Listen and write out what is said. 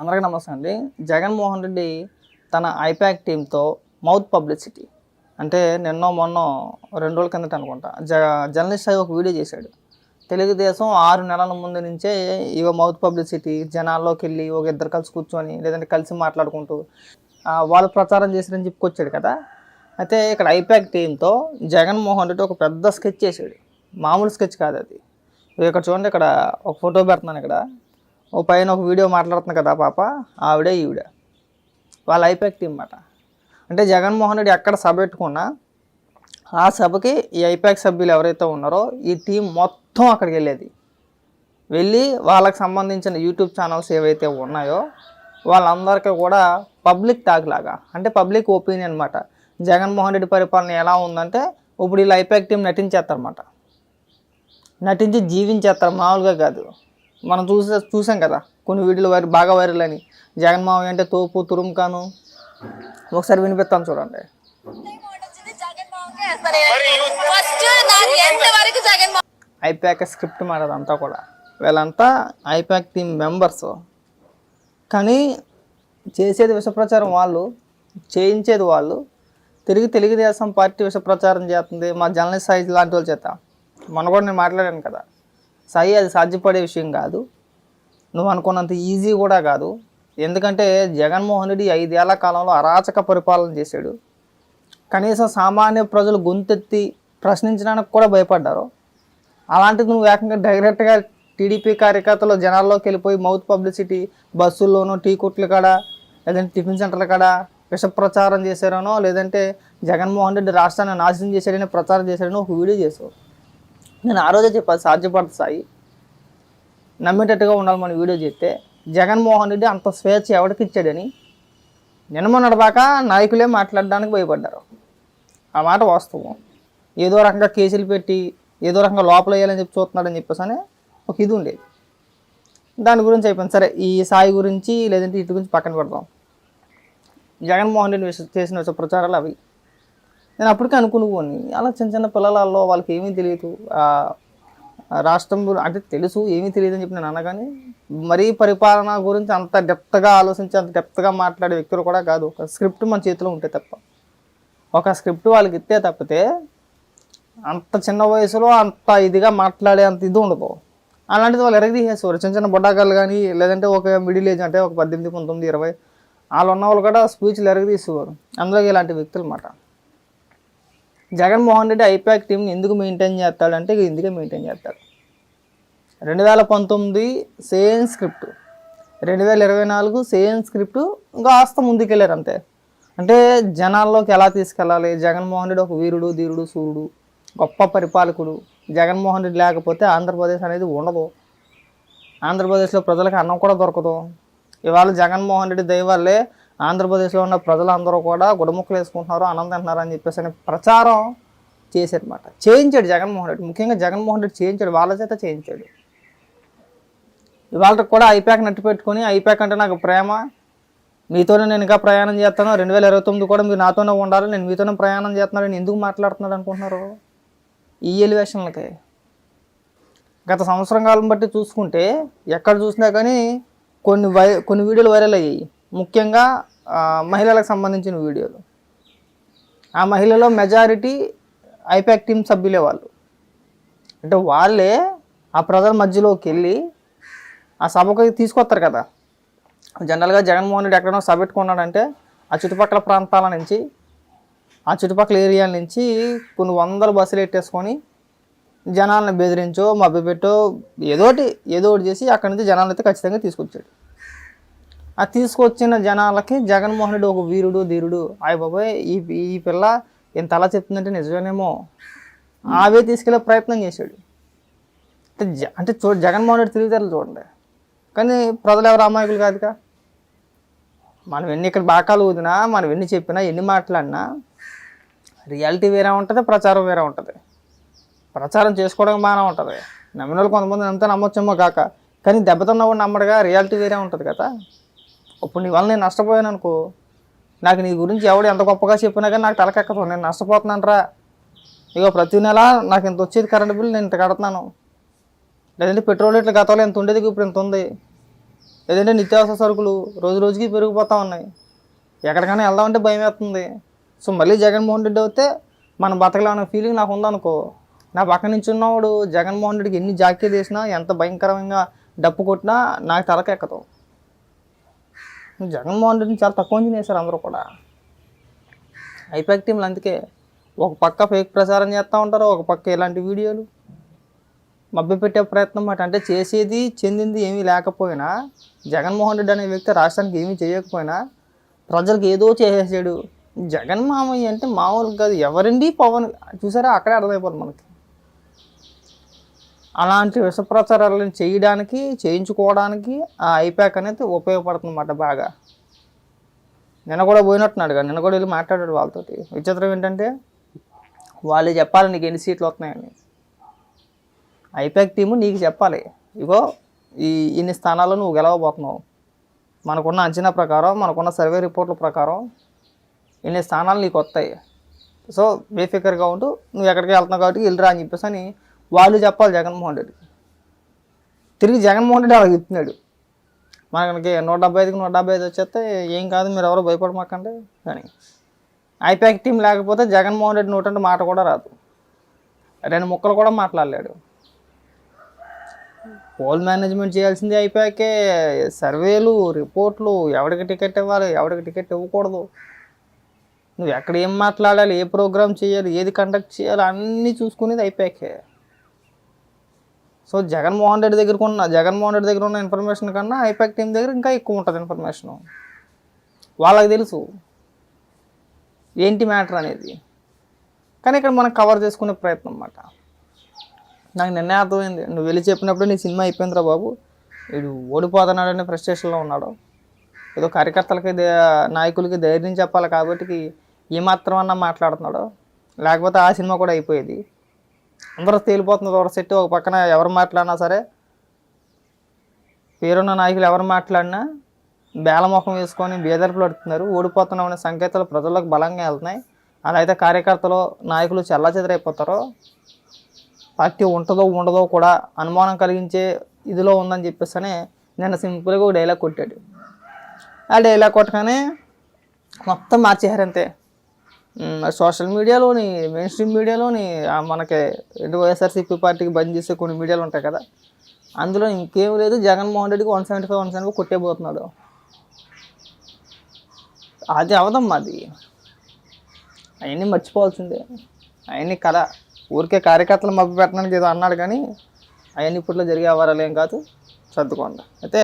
అందరికీ నమస్తే అండి. జగన్మోహన్ రెడ్డి తన ఐపాక్ టీంతో మౌత్ పబ్లిసిటీ అంటే నిన్నో మొన్నో 2 రోజుల కిందట అనుకుంటా జర్నలిస్ట్ అయి ఒక వీడియో చేశాడు. తెలుగుదేశం 6 నెలల ముందు నుంచే మౌత్ పబ్లిసిటీ జనాల్లోకి వెళ్ళి ఒక ఇద్దరు కలిసి కూర్చొని లేదంటే కలిసి మాట్లాడుకుంటూ వాళ్ళు ప్రచారం చేశారని చెప్పుకొచ్చాడు కదా. అయితే ఇక్కడ ఐపాక్ టీంతో జగన్మోహన్ రెడ్డి ఒక పెద్ద స్కెచ్ చేశాడు. మామూలు స్కెచ్ కాదు అది. ఇక్కడ చూడండి, ఇక్కడ ఒక ఫోటో పెడుతున్నాను. ఇక్కడ ఓ పైన ఒక వీడియో మాట్లాడుతుంది కదా పాప, ఆవిడే ఈవిడ వాళ్ళ ఐపాక్ టీం అన్నమాట. అంటే జగన్మోహన్ రెడ్డి ఎక్కడ సభ పెట్టుకున్నా ఆ సభకి ఈ ఐపాక్ సభ్యులు ఎవరైతే ఉన్నారో ఈ టీం మొత్తం అక్కడికి వెళ్ళి వాళ్ళకి సంబంధించిన యూట్యూబ్ ఛానల్స్ ఏవైతే ఉన్నాయో వాళ్ళందరికీ కూడా పబ్లిక్ టాక్ లాగా, అంటే పబ్లిక్ ఒపీనియన్ అనమాట. జగన్మోహన్ రెడ్డి పరిపాలన ఎలా ఉందంటే ఇప్పుడు వీళ్ళు ఐపాక్ టీం నటించేస్తారన్నమాట. నటించి జీవించేస్తారు, మామూలుగా కాదు. మనం చూసాం కదా కొన్ని వీడియోలు బాగా వైరల్ అని. జగన్మోహన్ అంటే తోపు తురుముకాను. ఒకసారి వినిపిస్తాను చూడండి. ఐపాక్ స్క్రిప్ట్ మాట అంతా కూడా, వీళ్ళంతా ఐపాక్ టీం మెంబర్స్. కానీ చేసేది విషప్రచారం వాళ్ళు, చేయించేది వాళ్ళు. తెలుగుదేశం పార్టీ విషప్రచారం చేస్తుంది మా జర్నలిస్ట్ సైజ్ లాంటి వాళ్ళు చేత. మొన్న కూడా నేను మాట్లాడాను కదా, సాయి అది సాధ్యపడే విషయం కాదు, నువ్వు అనుకున్నంత ఈజీ కూడా కాదు. ఎందుకంటే జగన్మోహన్ రెడ్డి 5 ఏళ్ల కాలంలో అరాచక పరిపాలన చేశాడు. కనీసం సామాన్య ప్రజలు గొంతెత్తి ప్రశ్నించడానికి కూడా భయపడ్డారు. అలాంటిది నువ్వు ఏకంగా డైరెక్ట్గా టీడీపీ కార్యకర్తలు జనాల్లోకి వెళ్ళిపోయి మౌత్ పబ్లిసిటీ, బస్సుల్లోనూ టీ కొట్ల కాడ లేదంటే టిఫిన్ సెంటర్ల కాడ విష ప్రచారం చేశారనో లేదంటే జగన్మోహన్ రెడ్డి రాష్ట్రాన్ని నాశనం చేశాడని ప్రచారం చేశాడని ఒక వీడియో చేసావు. నేను ఆ రోజే చెప్పాను సాధ్యపడుతుంది సాయి, నమ్మేటట్టుగా ఉండాలి మన వీడియో చేస్తే. జగన్మోహన్ రెడ్డి అంత స్వేచ్ఛ ఎవరికి ఇచ్చాడని నిన్నమొన్నటిదాకా నాయకులే మాట్లాడడానికి భయపడ్డారు. ఆ మాట వాస్తవం. ఏదో రకంగా కేసులు పెట్టి ఏదో రకంగా లోపల వేయాలని చెప్పి చూస్తున్నాడని చెప్పేసి అని ఒక ఇది ఉండేది. దాని గురించి అయిపోయింది. సరే, ఈ సాయి గురించి లేదంటే ఇటు గురించి పక్కన పెడదాం. జగన్మోహన్ రెడ్డి చేసిన ప్రచారాలు అవి. నేను అప్పటికే అనుకుని అలా చిన్న పిల్లలలో వాళ్ళకి ఏమీ తెలియదు, రాష్ట్రం అంటే తెలుసు ఏమీ తెలియదు అని చెప్పి నేను అనగానే, మరీ పరిపాలన గురించి అంత డెప్త్గా ఆలోచించి అంత డెప్త్గా మాట్లాడే వ్యక్తులు కూడా కాదు. ఒక స్క్రిప్ట్ మన చేతిలో ఉంటే తప్ప, ఒక స్క్రిప్ట్ వాళ్ళకి ఇస్తే తప్పితే అంత చిన్న వయసులో అంత ఇదిగా మాట్లాడే అంత ఇది ఉండదు. అలాంటిది వాళ్ళు ఎరగదీసేవారు. చిన్న బుడ్డాగాళ్ళు కానీ లేదంటే ఒక మిడిల్ ఏజ్ అంటే ఒక 18, 19, 20 వాళ్ళు ఉన్న వాళ్ళు కూడా స్పీచ్లు ఎరగదీసేవారు. అందులో ఇలాంటి వ్యక్తులు అన్నమాట. జగన్మోహన్ రెడ్డి ఐపాక్ టీంని ఎందుకు మెయింటైన్ చేస్తాడంటే ఎందుకే మెయింటైన్ చేస్తాడు. 2019 సేమ్ స్క్రిప్ట్, 2024 సేమ్ స్క్రిప్ట్, ఇంకా ఆస్త ముందుకెళ్ళారు అంతే. అంటే జనాల్లోకి ఎలా తీసుకెళ్ళాలి, జగన్మోహన్ రెడ్డి ఒక వీరుడు, ధీరుడు, సూర్యుడు, గొప్ప పరిపాలకుడు. జగన్మోహన్ రెడ్డి లేకపోతే ఆంధ్రప్రదేశ్ అనేది ఉండదు. ఆంధ్రప్రదేశ్లో ప్రజలకు అన్నం కూడా దొరకదు. ఇవాళ జగన్మోహన్ రెడ్డి దయ వల్లే ఆంధ్రప్రదేశ్లో ఉన్న ప్రజలందరూ కూడా గుడముక్కలు వేసుకుంటున్నారు, ఆనందం తింటున్నారు అని చెప్పేసి అని ప్రచారం చేశారన్నమాట. చేయించాడు జగన్మోహన్ రెడ్డి. ముఖ్యంగా జగన్మోహన్ రెడ్డి చేయించాడు, వాళ్ళ చేత చేయించాడు. ఇవాళ కూడా ఐపాక్ నట్టు పెట్టుకొని ఐపాక్ అంటే నాకు ప్రేమ, మీతోనే నేను ఇంకా ప్రయాణం చేస్తాను, 2029 కూడా మీరు నాతోనే ఉండాలి, నేను మీతోనే ప్రయాణం చేస్తున్నాను, నేను ఎందుకు మాట్లాడుతున్నాడు అనుకుంటున్నారు ఈ ఎలివేషన్లకి. గత సంవత్సరం కాలం బట్టి చూసుకుంటే ఎక్కడ చూసినా కానీ కొన్ని వీడియోలు వైరల్ అయ్యాయి. ముఖ్యంగా మహిళలకు సంబంధించిన వీడియోలు. ఆ మహిళలో మెజారిటీ ఐపాక్ టీం సభ్యులే వాళ్ళు. అంటే వాళ్ళే ఆ ప్రజల మధ్యలోకి వెళ్ళి ఆ సభకు తీసుకొస్తారు కదా. జనరల్గా జగన్మోహన్ రెడ్డి ఎక్కడైనా సభ పెట్టుకున్నాడంటే ఆ చుట్టుపక్కల ప్రాంతాల నుంచి, ఆ చుట్టుపక్కల ఏరియాల నుంచి కొన్ని వందల బస్సులు ఎట్టేసుకొని జనాలను బెదిరించో మభ్యపెట్టో ఏదో ఒకటి చేసి అక్కడి నుంచి జనాలను అయితే ఖచ్చితంగా తీసుకొచ్చాడు. ఆ తీసుకొచ్చిన జనాలకి జగన్మోహన్ రెడ్డి ఒక వీరుడు, ధీరుడు, అయ్య బాబాయ్ ఈ పిల్ల ఎంత అలా చెప్తుందంటే నిజమేనేమో అవే తీసుకెళ్ళే ప్రయత్నం చేశాడు. అంటే జగన్మోహన్ రెడ్డి తెలివితేటలు చూడండి. కానీ ప్రజలు ఎవరు అమాయకులు కాదుగా. మనం ఎన్ని ఇక్కడ బాకాలు ఊదినా, మనం ఎన్ని చెప్పినా, ఎన్ని మాట్లాడినా రియాలిటీ వేరే ఉంటుంది, ప్రచారం వేరే ఉంటుంది. ప్రచారం చేసుకోవడం బాగానే ఉంటుంది, నమ్మిన వాళ్ళు కొంతమంది నమ్మితే నమ్మొచ్చేమో కాక, కానీ దెబ్బతున్నవాడు నమ్మడుగా. రియాలిటీ వేరే ఉంటుంది కదా. ఇప్పుడు నీ వల్ల నేను నష్టపోయాను అనుకో, నాకు నీ గురించి ఎవడు ఎంత గొప్పగా చెప్పినా కానీ నాకు తలకెక్కదు, నేను నష్టపోతున్నాను రా. ఇగో ప్రతి నెల నాకు ఇంత వచ్చేది కరెంట్ బిల్, నేను ఇంత కడుతున్నాను. లేదంటే పెట్రోల్ రేట్లు గతంలో ఎంత ఉండేది ఇప్పుడు ఇంత ఉంది. లేదంటే నిత్యావసర సరుకులు రోజు రోజుకి పెరిగిపోతూ ఉన్నాయి. ఎక్కడికైనా వెళ్దామంటే భయం వేస్తుంది. సో మళ్ళీ జగన్మోహన్ రెడ్డి అయితే మన బతకలేమన్న ఫీలింగ్ నాకు ఉందనుకో, నా పక్క నుంచి ఉన్నవాడు జగన్మోహన్ రెడ్డికి ఎన్ని జాకీలు వేసినా ఎంత భయంకరంగా డప్పు కొట్టినా నాకు తలకెక్కదు. జగన్మోహన్ రెడ్డిని చాలా తక్కువ అంచనా వేశారు అందరూ కూడా. ఐపాక్ టీంలు అందుకే ఒక పక్క ఫేక్ ప్రచారం చేస్తూ ఉంటారు, ఒక పక్క ఇలాంటి వీడియోలు మభ్యపెట్టే ప్రయత్నం మాట. అంటే చేసేది చెందింది ఏమీ లేకపోయినా, జగన్మోహన్ రెడ్డి అనే వ్యక్తి రాష్ట్రానికి ఏమీ చేయకపోయినా ప్రజలకు ఏదో చేసేసాడు. జగన్ మామయ్య అంటే మామూలు కాదు, ఎవరండి పవన్ చూసారా, అక్కడే అర్థమైపోతుంది మనకి. అలాంటి విష ప్రచారాలను చేయడానికి చేయించుకోవడానికి ఆ ఐపాక్ అనేది ఉపయోగపడుతుంది అన్నమాట బాగా. నిన్న కూడా పోయినట్టున్నాడు కదా, నిన్న కూడా వెళ్ళి మాట్లాడాడు వాళ్ళతోటి. విచిత్రం ఏంటంటే వాళ్ళే చెప్పాలి నీకు ఎన్ని సీట్లు వస్తున్నాయని. ఐపాక్ టీము నీకు చెప్పాలి, ఇగో ఇన్ని స్థానాల్లో నువ్వు గెలవబోతున్నావు, మనకున్న అంచనా ప్రకారం, మనకున్న సర్వే రిపోర్ట్ల ప్రకారం ఇన్ని స్థానాలు నీకు వస్తాయి. సో బేఫికర్గా ఉంటూ నువ్వు ఎక్కడికి వెళ్తున్నావు కాబట్టి వెళ్ళిరా అని చెప్పేసి అని వాళ్ళు చెప్పాలి జగన్మోహన్ రెడ్డి. తిరిగి జగన్మోహన్ రెడ్డి అలా చెప్తున్నాడు, మనకి 175కి 175 వచ్చేస్తే ఏం కాదు మీరు ఎవరో భయపడమాకండి కానీ. ఐపాక్ టీం లేకపోతే జగన్మోహన్ రెడ్డి నోటంటే మాట కూడా రాదు, 2 ముక్కలు కూడా మాట్లాడలేడు. పోల్ మేనేజ్మెంట్ చేయాల్సింది ఐపాకే, సర్వేలు రిపోర్ట్లు, ఎవరికి టికెట్ ఇవ్వాలి ఎవరికి టికెట్ ఇవ్వకూడదు, నువ్వు ఎక్కడ ఏం మాట్లాడాలి, ఏ ప్రోగ్రామ్ చేయాలి, ఏది కండక్ట్ చేయాలి అన్నీ చూసుకునేది ఐపాకే. సో జగన్మోహన్ రెడ్డి దగ్గర ఉన్న ఇన్ఫర్మేషన్ కన్నా ఐపాక్ టీం దగ్గర ఇంకా ఎక్కువ ఉంటుంది ఇన్ఫర్మేషను. వాళ్ళకి తెలుసు ఏంటి మ్యాటర్ అనేది, కానీ ఇక్కడ మనం కవర్ చేసుకునే ప్రయత్నం అన్నమాట. నాకు నిన్నే అర్థమైంది, నువ్వు వెళ్ళి చెప్పినప్పుడు నీ సినిమా అయిపోయిందిరా బాబు, వీడు ఓడిపోతున్నాడని ఫ్రస్ట్రేషన్లో ఉన్నాడు, ఏదో కార్యకర్తలకి నాయకులకి ధైర్యం చెప్పాలి కాబట్టి ఏమాత్రం అన్నా మాట్లాడుతున్నాడు, లేకపోతే ఆ సినిమా కూడా అయిపోయేది. అందరూ తేలిపోతుంది ఒక సెట్. ఒక పక్కన ఎవరు మాట్లాడినా సరే, పేరున్న నాయకులు ఎవరు మాట్లాడినా బేలముఖం వేసుకొని బేదర్పులు అడుగుతున్నారు. ఓడిపోతున్నామనే సంకేతాలు ప్రజలకు బలంగా వెళ్తున్నాయి. అలా అయితే కార్యకర్తలు నాయకులు చెల్లాచెదరైపోతారో, పార్టీ ఉంటుందో ఉండదో కూడా అనుమానం కలిగించే ఇదిలో ఉందని చెప్పేసి నిన్న సింపుల్గా ఒక డైలాగ్ కొట్టాడు. ఆ డైలాగ్ కొట్టగానే మొత్తం మార్చేశారంతే. సోషల్ మీడియాలోని, మెయిన్ స్ట్రీమ్ మీడియాలోని, మనకి వైఎస్ఆర్సీపీ పార్టీకి బంద్ చేసే కొన్ని మీడియాలు ఉంటాయి కదా, అందులో ఇంకేం లేదు, జగన్మోహన్ రెడ్డికి 175 కొట్టేపోతున్నాడు. అది అవదమ్మా, అది అవన్నీ మర్చిపోవాల్సిందే. అవన్నీ కథ, ఊరికే కార్యకర్తలు మభ్య పెట్టడానికి ఏదో అన్నాడు కానీ అవన్నీ ఇప్పట్లో జరిగే వ్యవహారాలు ఏం కాదు, సర్దుకోండి అయితే.